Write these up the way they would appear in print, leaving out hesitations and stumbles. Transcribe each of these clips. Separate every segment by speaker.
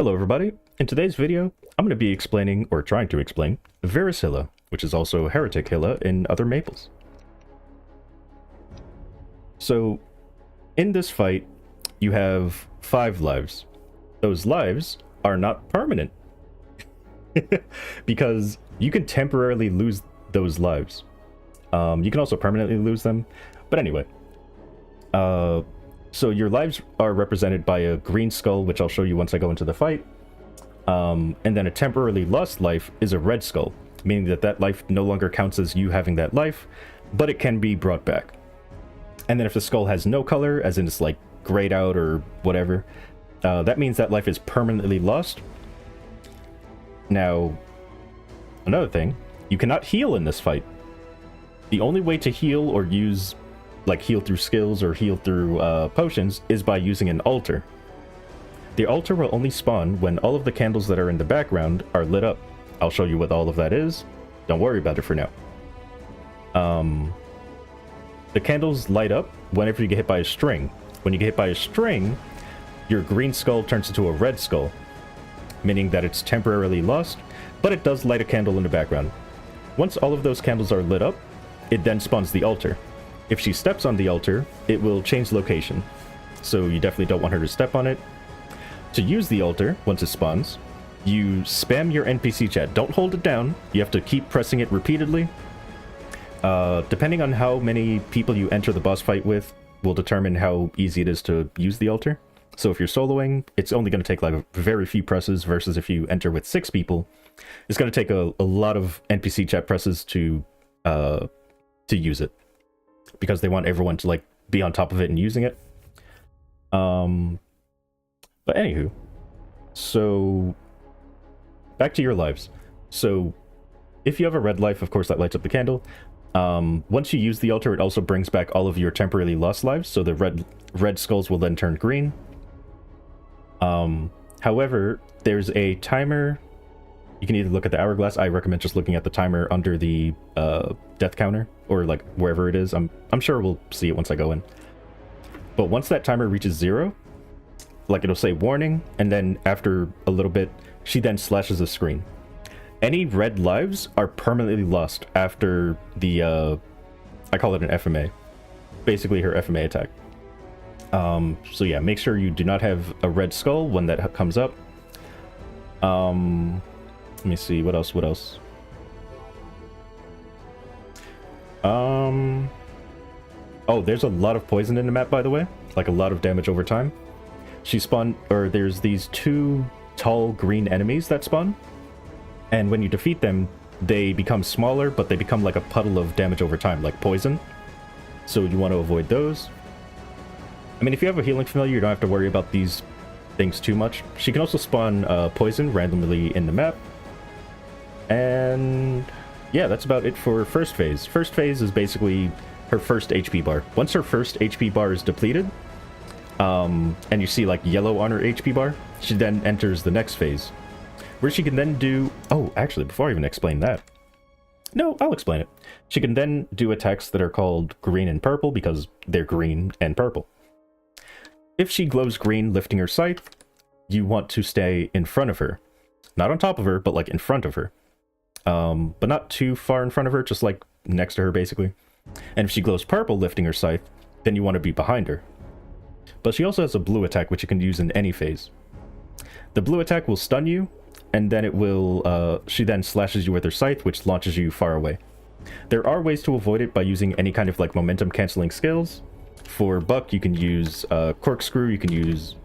Speaker 1: Hello everybody. In today's video, I'm going to be explaining, or trying to explain, Verus Hilla, which is also Heretic Hilla in other maples. So, in this fight, you have 5 lives. Those lives are not permanent. Because you can temporarily lose those lives. You can also permanently lose them. But anyway. So your lives are represented by a green skull, which I'll show you once I go into the fight. And then a temporarily lost life is a red skull, meaning that that life no longer counts as you having that life, but it can be brought back. And then if the skull has no color, as in it's like grayed out or whatever, that means that life is permanently lost. Now, another thing, you cannot heal in this fight. The only way to heal or use, like heal through skills or heal through potions, is by using an altar. The altar will only spawn when all of the candles that are in the background are lit up. I'll show you what all of that is. Don't worry about it for now. The candles light up whenever you get hit by a string. When you get hit by a string, your green skull turns into a red skull, meaning that it's temporarily lost, but it does light a candle in the background. Once all of those candles are lit up, it then spawns the altar. If she steps on the altar, it will change location, so you definitely don't want her to step on it. To use the altar, once it spawns, you spam your NPC chat. Don't hold it down, you have to keep pressing it repeatedly. Depending on how many people you enter the boss fight with will determine how easy it is to use the altar. So if you're soloing, it's only going to take like a very few presses, versus if you enter with 6 people, it's going to take a lot of NPC chat presses to use it, because they want everyone to like be on top of it and using it. But anywho, so back to your lives. So if you have a red life, of course that lights up the candle. Once you use the altar, it also brings back all of your temporarily lost lives, so the red skulls will then turn green. However, there's a timer. You can either look at the hourglass. I recommend just looking at the timer under the death counter, or like wherever it is. I'm sure we'll see it once I go in. But once that timer reaches 0, like it'll say warning, and then after a little bit, she then slashes the screen. Any red lives are permanently lost after the, I call it an FMA. Basically her FMA attack. So yeah, make sure you do not have a red skull when that comes up. Let me see, what else? Oh, there's a lot of poison in the map, by the way. Like a lot of damage over time. There's these 2 tall green enemies that spawn. And when you defeat them, they become smaller, but they become like a puddle of damage over time, like poison. So you want to avoid those. I mean, if you have a healing familiar, you don't have to worry about these things too much. She can also spawn poison randomly in the map. And yeah, that's about it for first phase. First phase is basically her first HP bar. Once her first HP bar is depleted, and you see like yellow on her HP bar, she then enters the next phase, where she can then do... Oh, actually, before I even explain that... No, I'll explain it. She can then do attacks that are called green and purple, because they're green and purple. If she glows green lifting her scythe, you want to stay in front of her. Not on top of her, but like in front of her. But not too far in front of her, just like next to her, basically. And if she glows purple lifting her scythe, then you want to be behind her. But she also has a blue attack, which you can use in any phase. The blue attack will stun you, and then it will, she then slashes you with her scythe, which launches you far away. There are ways to avoid it by using any kind of like momentum canceling skills. For Buck, you can use Corkscrew, you can use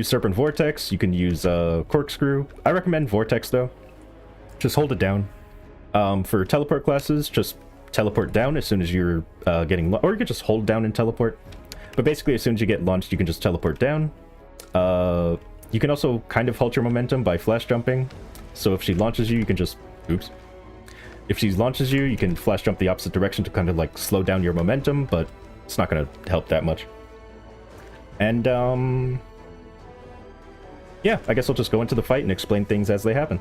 Speaker 1: Serpent Vortex, you can use Corkscrew. I recommend Vortex though. Just hold it down. For teleport classes, just teleport down as soon as you're getting... Or you can just hold down and teleport. But basically, as soon as you get launched, you can just teleport down. You can also kind of halt your momentum by flash jumping. So if she launches you, you can just... Oops. If she launches you, you can flash jump the opposite direction to kind of like slow down your momentum, but it's not going to help that much. And, yeah, I guess I'll just go into the fight and explain things as they happen.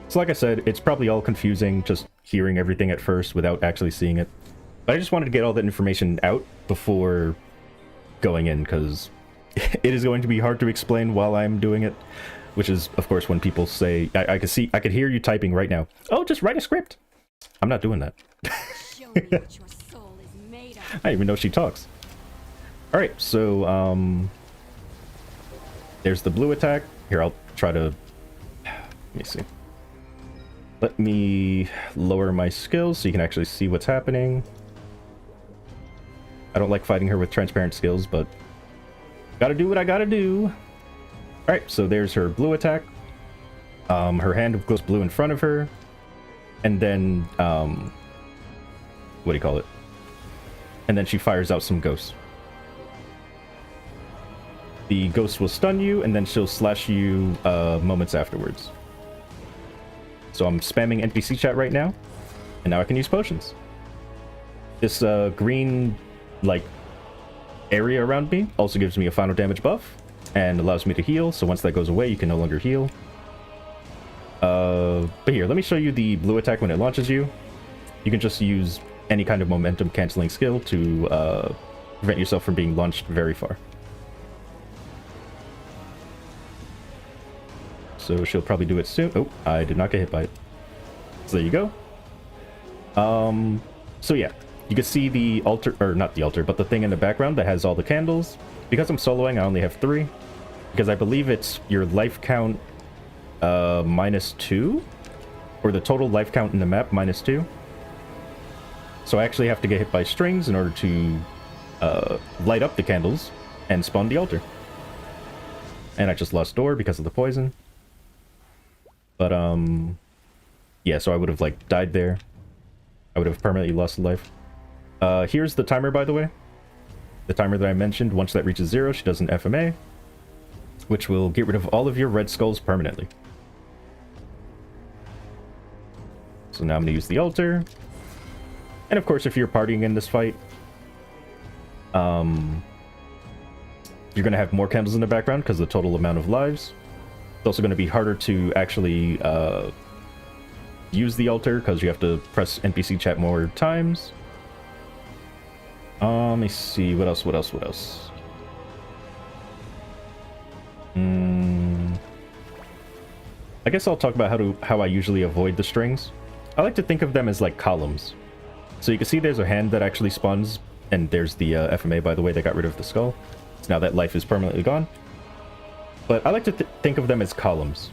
Speaker 1: So like I said, it's probably all confusing just hearing everything at first without actually seeing it. But I just wanted to get all that information out before going in, because it is going to be hard to explain while I'm doing it, which is, of course, when people say, I could hear you typing right now, oh, just write a script. I'm not doing that.
Speaker 2: Show me what your soul is made of.
Speaker 1: I didn't even know she talks. Alright, so, there's the blue attack. Here, I'll try to... Let me see. Let me lower my skills so you can actually see what's happening. I don't like fighting her with transparent skills, but gotta do what I gotta do. Alright, so there's her blue attack. Her hand goes blue in front of her. And then, what do you call it? And then she fires out some ghosts. The ghost will stun you, and then she'll slash you moments afterwards. So I'm spamming NPC chat right now, and now I can use potions. This green, like, area around me also gives me a final damage buff, and allows me to heal, so once that goes away, you can no longer heal. But here, let me show you the blue attack when it launches you. You can just use any kind of momentum canceling skill to prevent yourself from being launched very far. So she'll probably do it soon. Oh, I did not get hit by it. So there you go. So yeah, you can see the altar, or not the altar, but the thing in the background that has all the candles. Because I'm soloing, I only have 3. Because I believe it's your life count -2, or the total life count in the map -2. So I actually have to get hit by strings in order to light up the candles and spawn the altar. And I just lost door because of the poison. But yeah, so I would have like died there. I would have permanently lost a life. Here's the timer, by the way. The timer that I mentioned. Once that reaches 0, she does an FMA, which will get rid of all of your red skulls permanently. So now I'm going to use the altar. And of course, if you're partying in this fight, you're going to have more candles in the background because of the total amount of lives. It's also going to be harder to actually use the altar because you have to press NPC chat more times. Let me see, what else? I guess I'll talk about how I usually avoid the strings. I like to think of them as like columns. So you can see there's a hand that actually spawns, and there's the FMA, by the way, that got rid of the skull. So now that life is permanently gone. But I like to think of them as columns.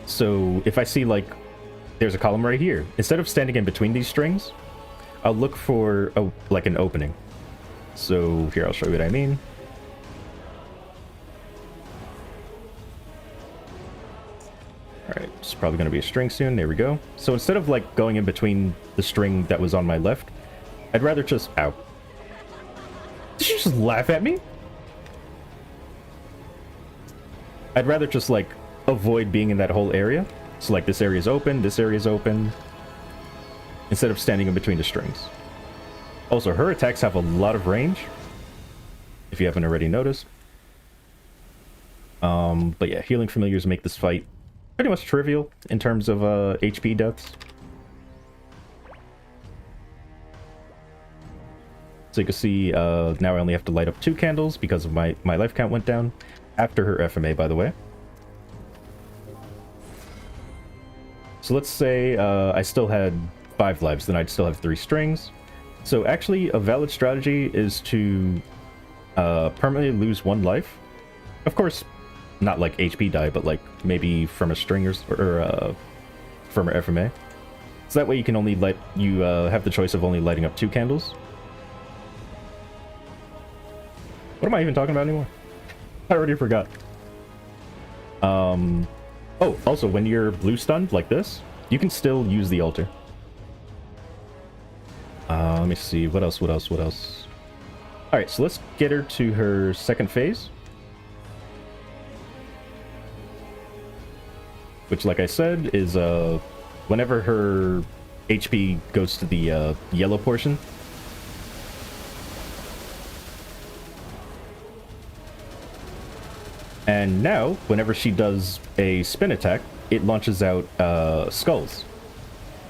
Speaker 1: So if I see like there's a column right here, instead of standing in between these strings, I'll look for like an opening. So here, I'll show you what I mean. Alright, it's probably going to be a string soon. There we go. So instead of like going in between the string that was on my left, I'd rather just... Ow. Did you just laugh at me? I'd rather just like avoid being in that whole area. So like this area is open, this area is open, instead of standing in between the strings. Also, her attacks have a lot of range, if you haven't already noticed. But yeah, healing familiars make this fight pretty much trivial in terms of HP deaths. So you can see now I only have to light up 2 candles because of my life count went down after her FMA, by the way. So let's say I still had 5 lives, then I'd still have 3 strings. So actually, a valid strategy is to permanently lose 1 life. Of course, not like HP die, but like maybe from a string or from her FMA. So that way you can only have the choice of only lighting up 2 candles. What am I even talking about anymore? I already forgot. Oh, also, when you're blue stunned like this, you can still use the altar. Let me see, what else? Alright, so let's get her to her second phase. Which, like I said, is whenever her HP goes to the yellow portion. And now, whenever she does a spin attack, it launches out skulls.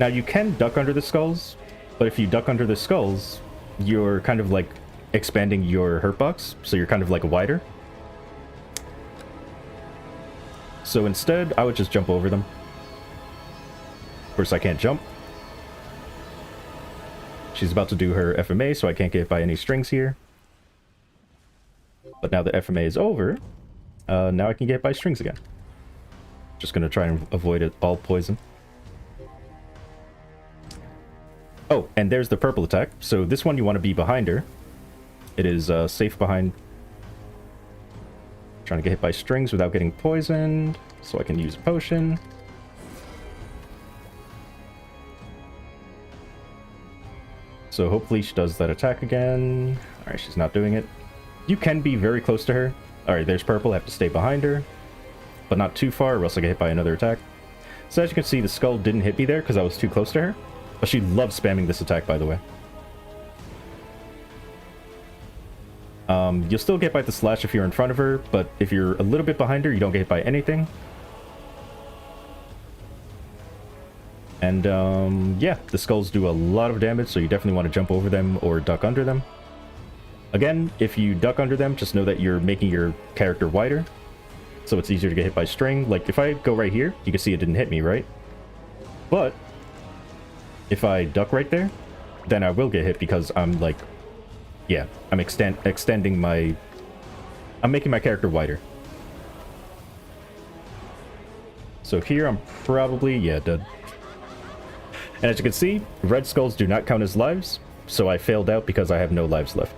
Speaker 1: Now, you can duck under the skulls, but if you duck under the skulls, you're kind of like expanding your hurt box, so you're kind of like wider. So instead, I would just jump over them. Of course, I can't jump. She's about to do her FMA, so I can't get hit by any strings here. But now the FMA is over, now I can get hit by strings again. Just gonna try and avoid it all poison. Oh, and there's the purple attack. So this one you want to be behind her. It is safe behind. Trying to get hit by strings without getting poisoned, so I can use a potion. So hopefully she does that attack again. Alright, she's not doing it. You can be very close to her. Alright, there's purple. I have to stay behind her, but not too far or else I get hit by another attack. So as you can see, the skull didn't hit me there because I was too close to her. But she loves spamming this attack, by the way. You'll still get by the slash if you're in front of her, but if you're a little bit behind her, you don't get hit by anything. And yeah, the skulls do a lot of damage, so you definitely want to jump over them or duck under them. Again, if you duck under them, just know that you're making your character wider, so it's easier to get hit by string. Like, if I go right here, you can see it didn't hit me, right? But if I duck right there, then I will get hit because I'm like, yeah, I'm extending my... I'm making my character wider. So here I'm probably, yeah, dead. And as you can see, red skulls do not count as lives, so I failed out because I have no lives left.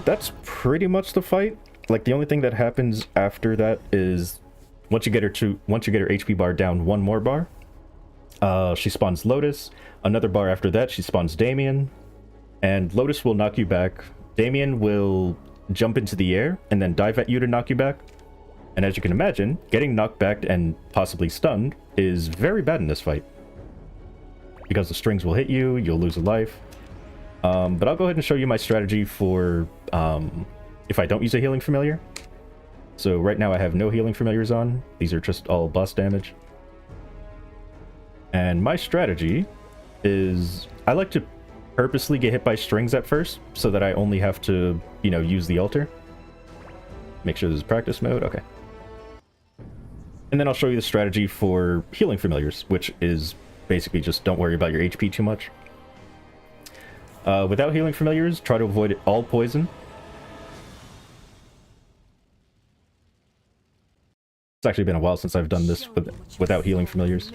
Speaker 1: That's pretty much the fight. Like, the only thing that happens after that is once you get her HP bar down one more bar, she spawns Lotus. Another bar after that, she spawns Damien. And Lotus will knock you back. Damien will jump into the air and then dive at you to knock you back. And as you can imagine, getting knocked back and possibly stunned is very bad in this fight. Because the strings will hit you, you'll lose a life. But I'll go ahead and show you my strategy for if I don't use a healing familiar. So right now I have no healing familiars on. These are just all boss damage. And my strategy is I like to purposely get hit by strings at first so that I only have to, you know, use the altar. Make sure this is practice mode. Okay. And then I'll show you the strategy for healing familiars, which is basically just don't worry about your HP too much. Without healing familiars, try to avoid all poison. It's actually been a while since I've done this without healing familiars.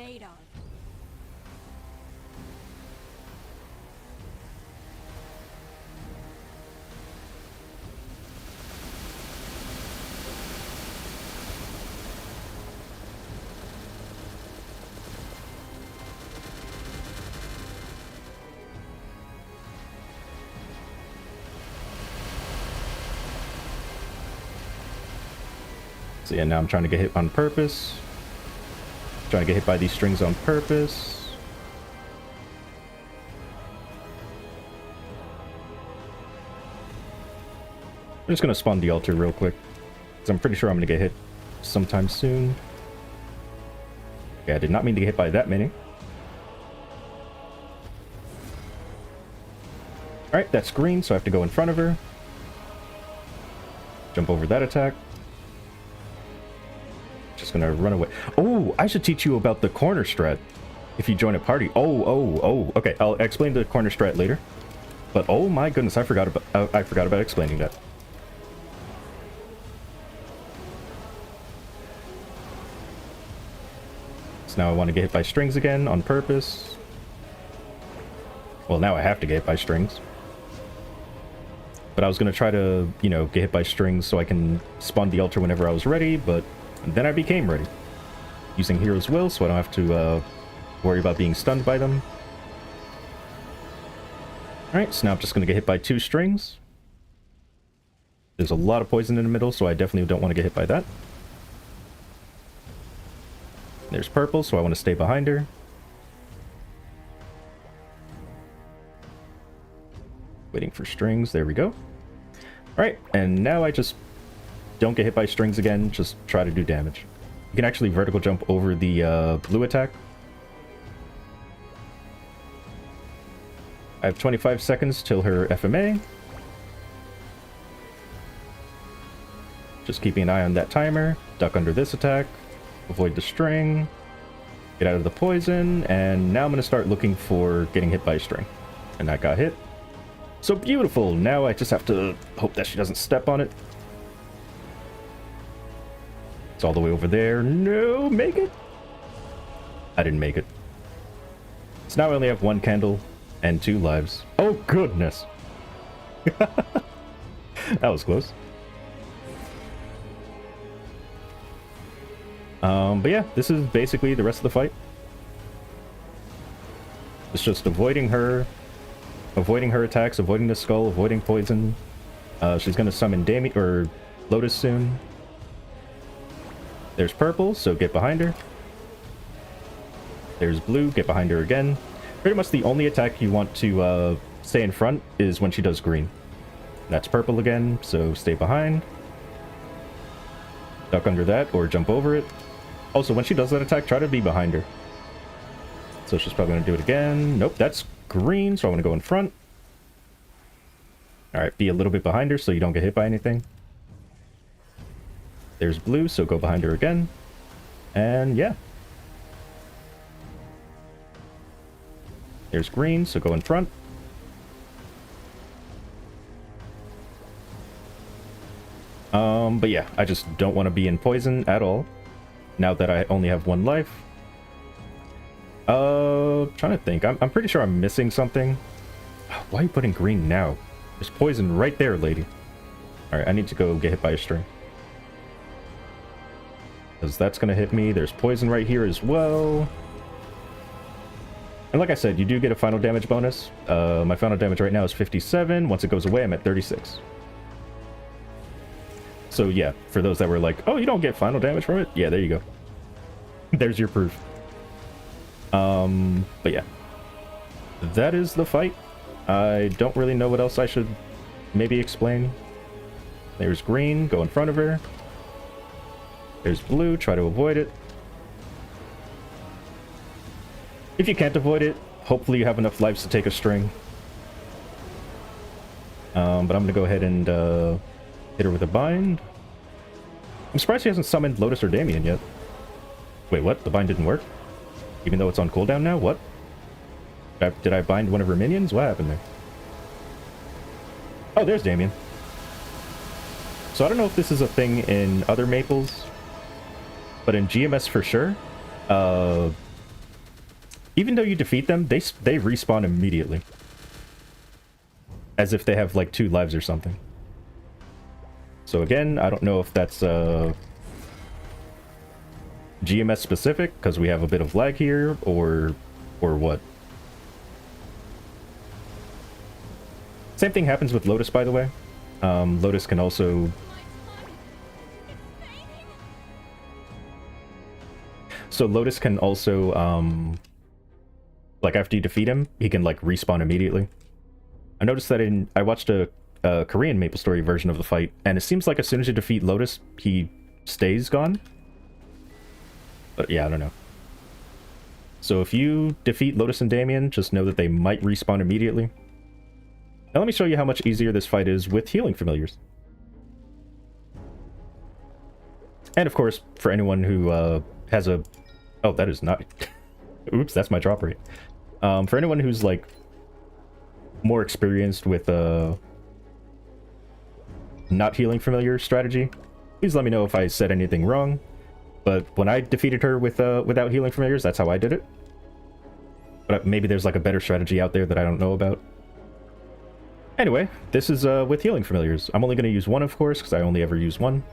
Speaker 1: So yeah, now I'm trying to get hit on purpose. Trying to get hit by these strings on purpose. I'm just gonna spawn the altar real quick, because I'm pretty sure I'm gonna get hit sometime soon. Yeah, I did not mean to get hit by that many. Alright, that's green, so I have to go in front of her. Jump over that attack. Just gonna run away. Oh, I should teach you about the corner strat if you join a party. Oh. Okay, I'll explain the corner strat later. But oh my goodness, I forgot about explaining that. So now I want to get hit by strings again on purpose. Well, now I have to get hit by strings. But I was gonna try to, you know, get hit by strings so I can spawn the altar whenever I was ready, but then I became ready. Using Hero's Will, so I don't have to worry about being stunned by them. Alright, so now I'm just going to get hit by 2 strings. There's a lot of poison in the middle, so I definitely don't want to get hit by that. There's purple, so I want to stay behind her. Waiting for strings, there we go. Alright, and now I just don't get hit by strings again, just try to do damage. You can actually vertical jump over the blue attack. I have 25 seconds till her FMA. Just keeping an eye on that timer. Duck under this attack. Avoid the string. Get out of the poison. And now I'm going to start looking for getting hit by a string. And that got hit. So beautiful. Now I just have to hope that she doesn't step on it. It's all the way over there. No, make it. I didn't make it. So now I only have 1 candle and 2 lives. Oh, goodness. That was close. But yeah, this is basically the rest of the fight. It's just avoiding her attacks, avoiding the skull, avoiding poison. She's gonna summon Damien or Lotus soon. There's purple, so get behind her. There's blue, get behind her again. Pretty much the only attack you want to stay in front is when she does green. That's purple again, so stay behind. Duck under that or jump over it. Also, when she does that attack, try to be behind her. So she's probably going to do it again. Nope, that's green, so I want to go in front. Alright, be a little bit behind her so you don't get hit by anything. There's blue, so go behind her again. And yeah. There's green, so go in front. But yeah, I just don't want to be in poison at all. Now that I only have 1 life. Trying to think. I'm pretty sure I'm missing something. Why are you putting green now? There's poison right there, lady. Alright, I need to go get hit by a string. Because that's going to hit me. There's poison right here as well. And like I said, you do get a final damage bonus. My final damage right now is 57. Once it goes away, I'm at 36. So yeah, for those that were like, oh, you don't get final damage from it? Yeah, there you go. There's your proof. But yeah. That is the fight. I don't really know what else I should maybe explain. There's green, go in front of her. There's blue, try to avoid it. If you can't avoid it, hopefully you have enough lives to take a string. But I'm going to go ahead and hit her with a bind. I'm surprised she hasn't summoned Lotus or Damien yet. Wait, what? The bind didn't work? Even though it's on cooldown now? What? Did I bind one of her minions? What happened there? Oh, there's Damien. So I don't know if this is a thing in other Maples, but in GMS for sure. Even though you defeat them, they respawn immediately. As if they have like 2 lives or something. So again, I don't know if that's GMS specific, because we have a bit of lag here, or what. Same thing happens with Lotus, by the way. Lotus can also... So Lotus can also, like after you defeat him, he can like respawn immediately. I noticed that I watched a Korean MapleStory version of the fight, and it seems like as soon as you defeat Lotus, he stays gone. But yeah, I don't know. So if you defeat Lotus and Damien, just know that they might respawn immediately. Now let me show you how much easier this fight is with healing familiars. And of course, for anyone who has a... Oh, that is not... Oops, that's my drop rate. For anyone who's like more experienced with not healing familiar strategy, please let me know if I said anything wrong. But when I defeated her with without healing familiars, that's how I did it. But maybe there's like a better strategy out there that I don't know about. Anyway, this is with healing familiars. I'm only going to use 1, of course, because I only ever use 1.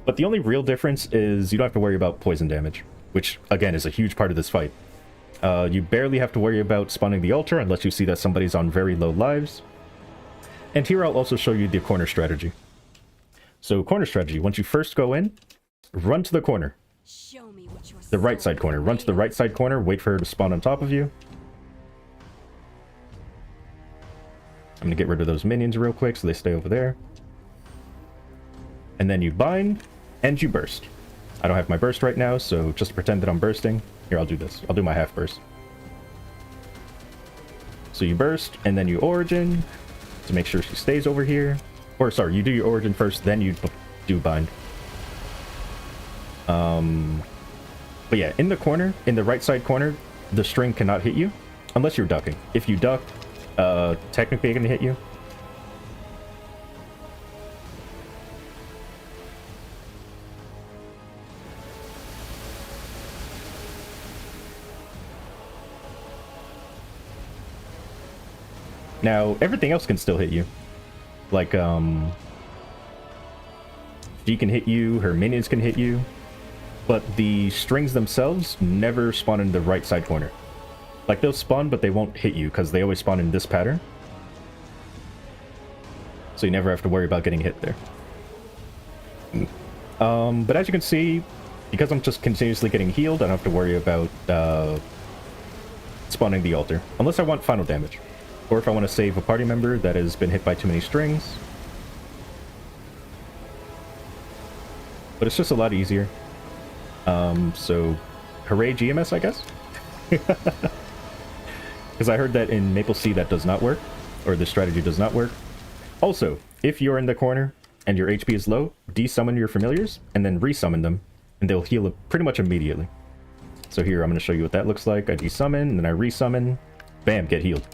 Speaker 1: But the only real difference is you don't have to worry about poison damage, which, again, is a huge part of this fight. You barely have to worry about spawning the altar unless you see that somebody's on very low lives. And here I'll also show you the corner strategy. So, corner strategy. Once you first go in, run to the corner.
Speaker 2: Show me what your
Speaker 1: The right side corner. Run to the right side corner, wait for her to spawn on top of you. I'm going to get rid of those minions real quick so they stay over there. And then you bind, and you burst. I don't have my burst right now, so just to pretend that I'm bursting. Here, I'll do this. I'll do my half burst. So you burst, and then you origin to make sure she stays over here. Or sorry, you do your origin first, then you do bind. But yeah, in the corner, in the right side corner, the string cannot hit you unless you're ducking. If you duck, technically it can hit you. Now, everything else can still hit you. Like, she can hit you, her minions can hit you, but the strings themselves never spawn in the right side corner. Like, they'll spawn, but they won't hit you, because they always spawn in this pattern. So you never have to worry about getting hit there. But as you can see, because I'm just continuously getting healed, I don't have to worry about spawning the altar. Unless I want final damage. Or if I want to save a party member that has been hit by too many strings. But it's just a lot easier. So, hooray GMS, I guess? Because I heard that in Maple Sea that does not work. Or the strategy does not work. Also, if you're in the corner and your HP is low, desummon your familiars and then resummon them. And they'll heal pretty much immediately. So here, I'm going to show you what that looks like. I desummon, and then I resummon. Bam, get healed.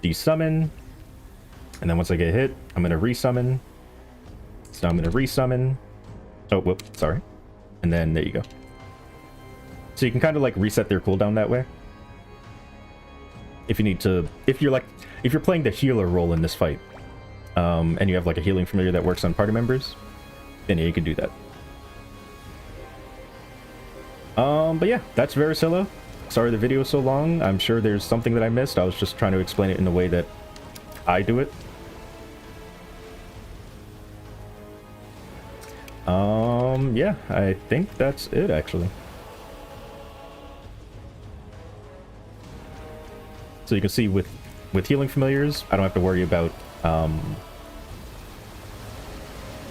Speaker 1: Desummon. And then once I get hit, I'm going to resummon. So now I'm going to resummon. Oh, whoop, sorry. And then there you go. So you can kind of like reset their cooldown that way. If you need to, if you're playing the healer role in this fight, and you have like a healing familiar that works on party members, then yeah, you can do that. But yeah, that's Verus Hilla. Sorry the video was so long. I'm sure there's something that I missed. I was just trying to explain it in the way that I do it. Yeah, I think that's it actually. So you can see with healing familiars, I don't have to worry about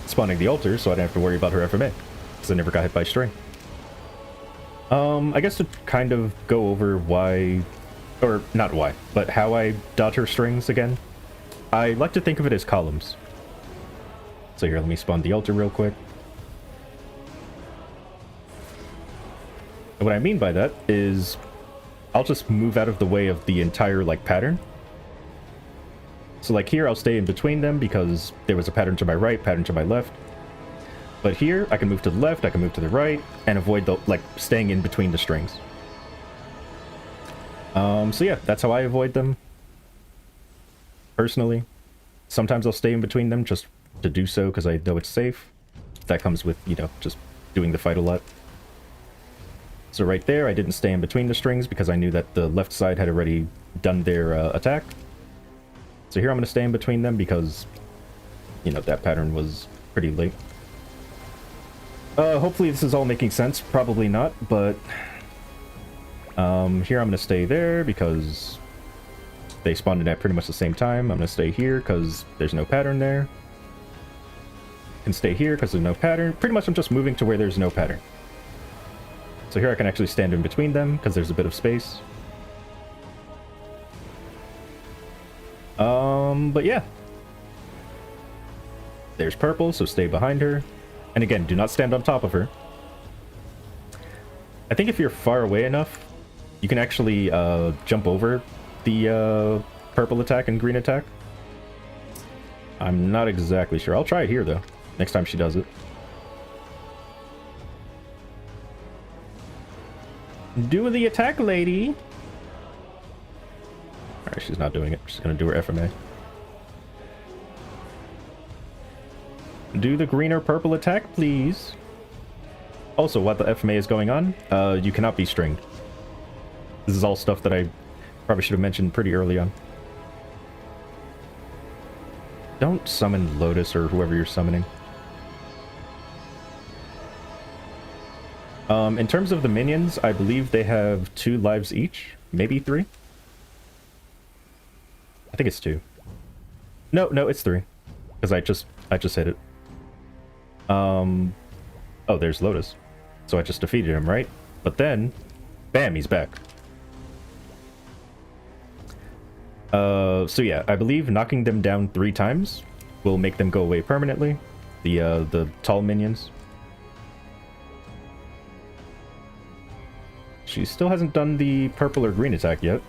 Speaker 1: spawning the altar, so I don't have to worry about her FMA, because I never got hit by string. I guess to kind of go over why, or not why, but how I dodge her strings again. I like to think of it as columns. So here, let me spawn the altar real quick. And what I mean by that is I'll just move out of the way of the entire like pattern. So like here, I'll stay in between them because there was a pattern to my right, pattern to my left. But here, I can move to the left, I can move to the right, and avoid the, like, staying in between the strings. So yeah, that's how I avoid them. Personally. Sometimes I'll stay in between them just to do so, because I know it's safe. That comes with, you know, just doing the fight a lot. So right there, I didn't stay in between the strings, because I knew that the left side had already done their attack. So here I'm going to stay in between them, because, you know, that pattern was pretty late. Hopefully this is all making sense. Probably not, but here I'm going to stay there because they spawned in at pretty much the same time. I'm going to stay here because there's no pattern there. Can stay here because there's no pattern. Pretty much I'm just moving to where there's no pattern. So here I can actually stand in between them because there's a bit of space. But yeah. There's purple, so stay behind her. And again, do not stand on top of her. I think if you're far away enough, you can actually jump over the purple attack and green attack. I'm not exactly sure. I'll try it here, though, next time she does it. Do the attack, lady! Alright, she's not doing it. She's gonna do her FMA. Do the green or purple attack, please. Also, while the FMA is going on, you cannot be stringed. This is all stuff that I probably should have mentioned pretty early on. Don't summon Lotus or whoever you're summoning. In terms of the minions, I believe they have 2 lives each. Maybe 3? I think it's 2. No, it's 3. Because I just hit it. Oh, there's Lotus. So I just defeated him, right? But then, bam, he's back. So yeah, I believe knocking them down 3 times will make them go away permanently. The tall minions. She still hasn't done the purple or green attack yet.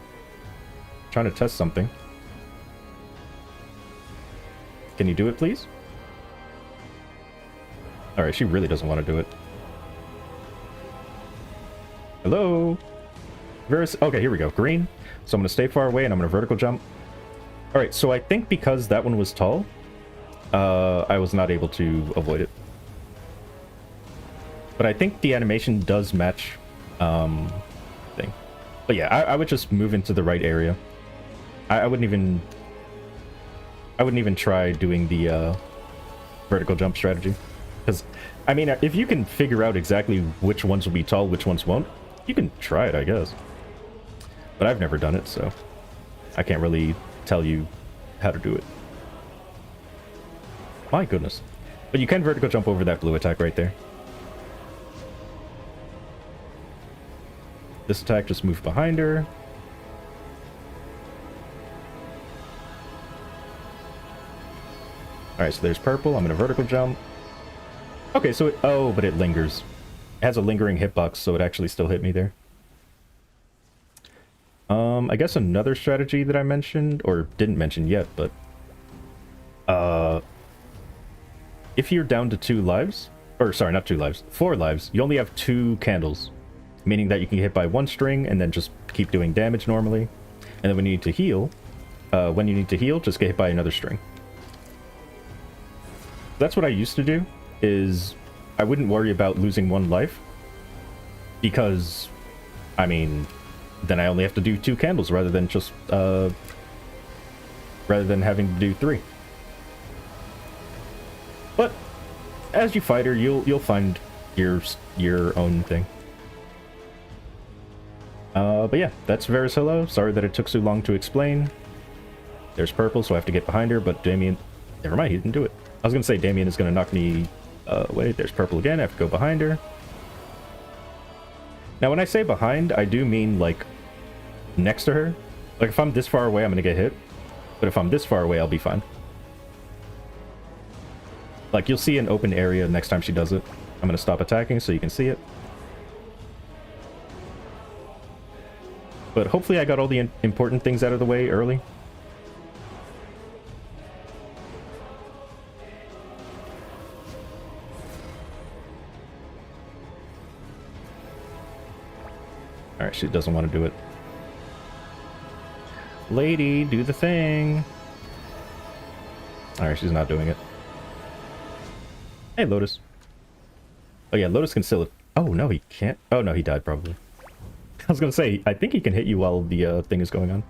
Speaker 1: Trying to test something. Can you do it, please? Alright, she really doesn't want to do it. Hello? Verus... Okay, here we go. Green. So I'm going to stay far away and I'm going to vertical jump. Alright, so I think because that one was tall, I was not able to avoid it. But I think the animation does match thing. But yeah, I would just move into the right area. I wouldn't even try doing the vertical jump strategy. Because, I mean, if you can figure out exactly which ones will be tall, which ones won't, you can try it, I guess. But I've never done it, so I can't really tell you how to do it. My goodness. But you can vertical jump over that blue attack right there. This attack, just move behind her. Alright, so there's purple. I'm going to vertical jump. Okay, so it... Oh, but it lingers. It has a lingering hitbox, so it actually still hit me there. I guess another strategy that I mentioned, or didn't mention yet, but... if you're down to 2 lives... Or, sorry, not 2 lives. 4 lives. You only have 2 candles. Meaning that you can get hit by 1 string, and then just keep doing damage normally. And then when you need to heal... just get hit by another string. That's what I used to do, is I wouldn't worry about losing 1 life, because, I mean, then I only have to do 2 candles rather than just, rather than having to do 3. But, as you fight her, you'll find your own thing. But yeah, that's Verus Hilla. Sorry that it took so long to explain. There's purple, so I have to get behind her, but Damien... Never mind, he didn't do it. I was going to say Damien is going to knock me away. There's purple again. I have to go behind her. Now, when I say behind, I do mean, like, next to her. Like, if I'm this far away, I'm going to get hit. But if I'm this far away, I'll be fine. Like, you'll see an open area next time she does it. I'm going to stop attacking so you can see it. But hopefully I got all the important things out of the way early. Alright, she doesn't want to do it. Lady, do the thing. Alright, she's not doing it. Hey, Lotus. Oh yeah, Lotus can still... Oh, no, he can't. Oh, no, he died probably. I was gonna say, I think he can hit you while the thing is going on.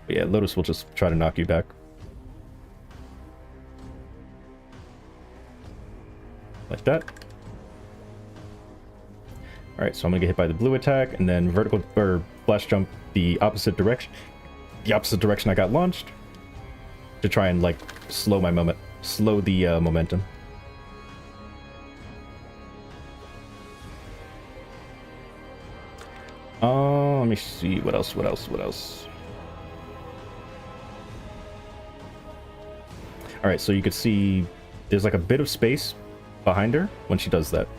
Speaker 1: But yeah, Lotus will just try to knock you back. Like that. Alright, so I'm gonna get hit by the blue attack, and then vertical, or flash jump the opposite direction. The opposite direction I got launched. To try and, like, slow the momentum. Let me see, what else? Alright, so you could see there's like a bit of space behind her when she does that.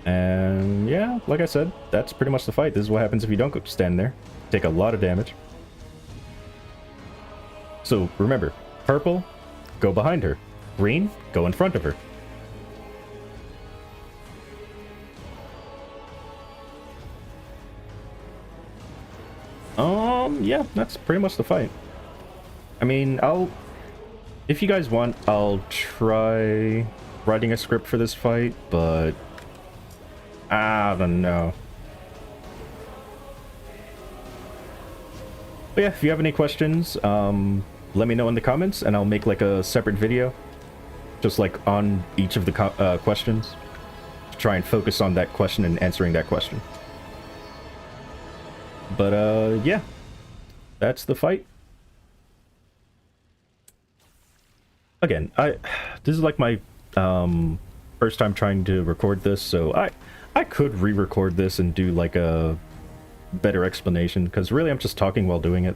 Speaker 1: And yeah, like I said, that's pretty much the fight. This is what happens if you don't go stand there. Take a lot of damage. So remember, purple, go behind her. Green, go in front of her. Yeah, that's pretty much the fight. I mean, if you guys want, I'll try writing a script for this fight, but I don't know. But yeah, if you have any questions, let me know in the comments, and I'll make like a separate video, just like on each of the questions, to try and focus on that question and answering that question. But yeah, that's the fight. Again, this is like my first time trying to record this, so I could re-record this and do like a better explanation, because really I'm just talking while doing it.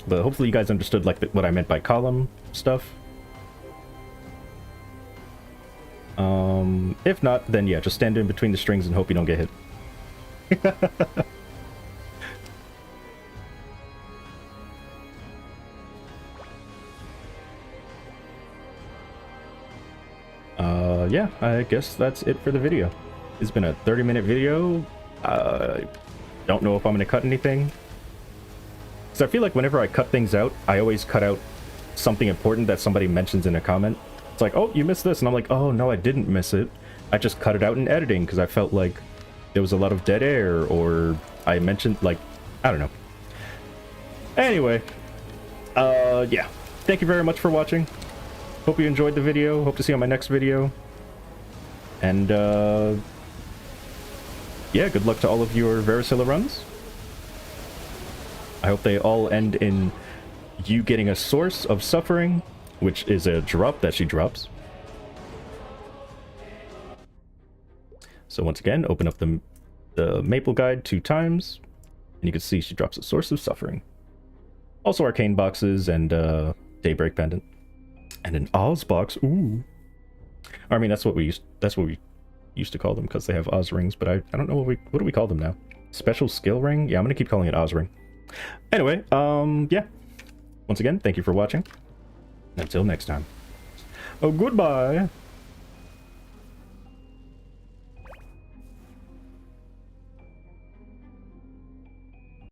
Speaker 1: But hopefully you guys understood like what I meant by column stuff. If not, then yeah, just stand in between the strings and hope you don't get hit. Yeah, I guess that's it for the video. It's been a 30-minute video. Don't know if I'm gonna cut anything. Because I feel like whenever I cut things out, I always cut out something important that somebody mentions in a comment. It's like, oh, you missed this, and I'm like, oh, no, I didn't miss it. I just cut it out in editing because I felt like there was a lot of dead air, or I mentioned, like, I don't know. Anyway, yeah. Thank you very much for watching. Hope you enjoyed the video. Hope to see you on my next video. And, yeah, good luck to all of your Verus Hilla runs. I hope they all end in you getting a source of suffering, which is a drop that she drops. So once again, open up the Maple Guide 2 times, and you can see she drops a source of suffering. Also arcane boxes and Daybreak Pendant. And an Oz box. Ooh. I mean, that's what we used to call them, because they have Oz rings, but I don't know what do we call them now? Special skill ring? Yeah, I'm gonna keep calling it Oz ring. Anyway, yeah. Once again, thank you for watching. Until next time. Oh, goodbye.